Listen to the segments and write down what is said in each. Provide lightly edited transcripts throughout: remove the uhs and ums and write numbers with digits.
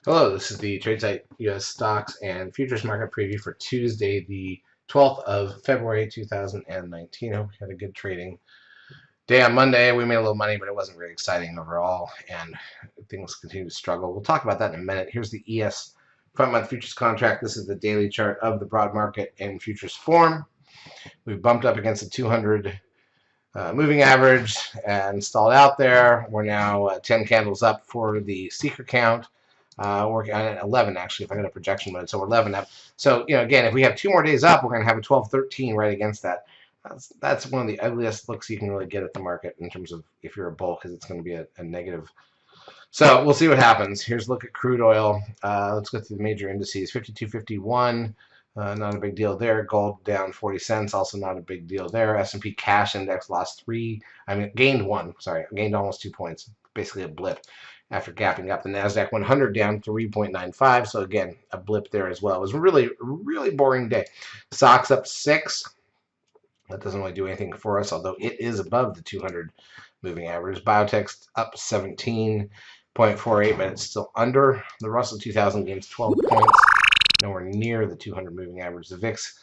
Hello, this is the TradeSite U.S. Stocks and Futures Market Preview for Tuesday, the 12th of February, 2019. Hope you had a good trading day on Monday. We made a little money, but it wasn't very exciting overall, and things continue to struggle. We'll talk about that in a minute. Here's the ES front-month futures contract. This is the daily chart of the broad market in futures form. We've bumped up against the 200 moving average and stalled out there. We're now 10 candles up for the seeker count. Working on 11 actually, if I got a projection mode, so we're 11 up. So again, if we have 2 more days up, we're going to have a 12-13 right against that. That's one of the ugliest looks you can really get at the market in terms of if you're a bull, because it's going to be a negative. So we'll see what happens. Here's a look at crude oil. Let's go through the major indices. 52.51, not a big deal there. Gold down 40 cents, also not a big deal there. S&P cash index lost gained 1. Sorry, gained almost 2 points. Basically a blip after gapping up. The Nasdaq 100 down 3.95. So again, a blip there as well. It was a really, really boring day. SOX up 6. That doesn't really do anything for us, although it is above the 200 moving average. Biotech's up 17.48, but it's still under. The Russell 2000 gains 12 points, nowhere near the 200 moving average. The VIX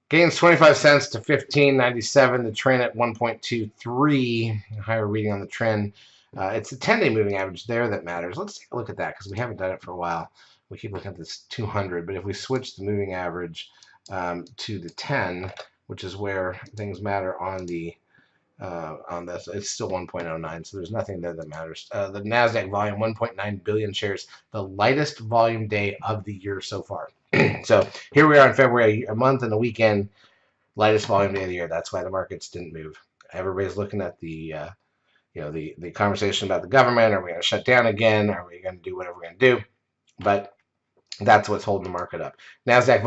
gains 25 cents to 15.97. The trend at 1.23, higher reading on the trend. It's the 10-day moving average there that matters. Let's take a look at that because we haven't done it for a while. We keep looking at this 200, but if we switch the moving average to the 10, which is where things matter on the on this, it's still 1.09, so there's nothing there that matters. The Nasdaq volume, 1.9 billion shares, the lightest volume day of the year so far. So here we are in February, a month and a weekend, lightest volume day of the year. That's why the markets didn't move. Everybody's looking at the the conversation about the government. Are we going to shut down again? Are we going to do whatever we're going to do? But that's what's holding the market up. Nasdaq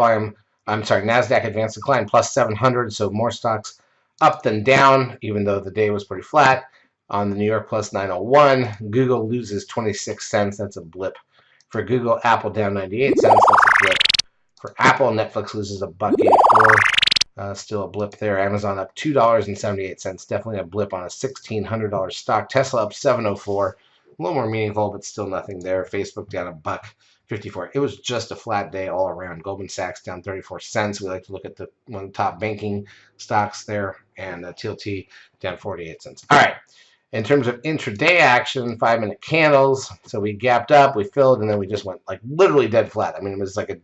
advanced decline plus 700, so more stocks up than down, even though the day was pretty flat. On the New York plus 901, Google loses 26 cents. That's a blip. For Google, Apple down 98 cents. That's a blip. For Apple, Netflix loses $1.84. Still a blip there. Amazon up $2.78. Definitely a blip on a $1,600 stock. Tesla up $7.04. A little more meaningful, but still nothing there. Facebook down $1.54. It was just a flat day all around. Goldman Sachs down 34 cents. We like to look at one of the top banking stocks there, and TLT down 48 cents. All right. In terms of intraday action, 5-minute candles. So we gapped up, we filled, and then we just went like literally dead flat. I mean, it was like a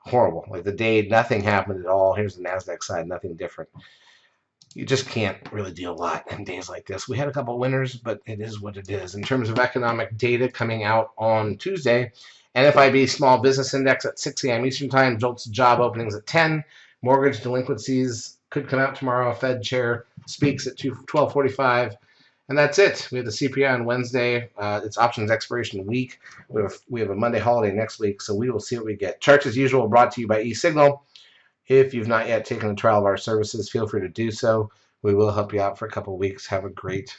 horrible. Like the day, nothing happened at all. Here's the Nasdaq side, nothing different. You just can't really do a lot in days like this. We had a couple winners, but it is what it is. In terms of economic data coming out on Tuesday, NFIB Small Business Index at 6 a.m. Eastern Time, JOLTS job openings at 10. Mortgage delinquencies could come out tomorrow. Fed chair speaks at 12:45. And that's it. We have the CPI on Wednesday. It's options expiration week. We have a Monday holiday next week, so we will see what we get. Charts, as usual, brought to you by eSignal. If you've not yet taken a trial of our services, feel free to do so. We will help you out for a couple of weeks. Have a great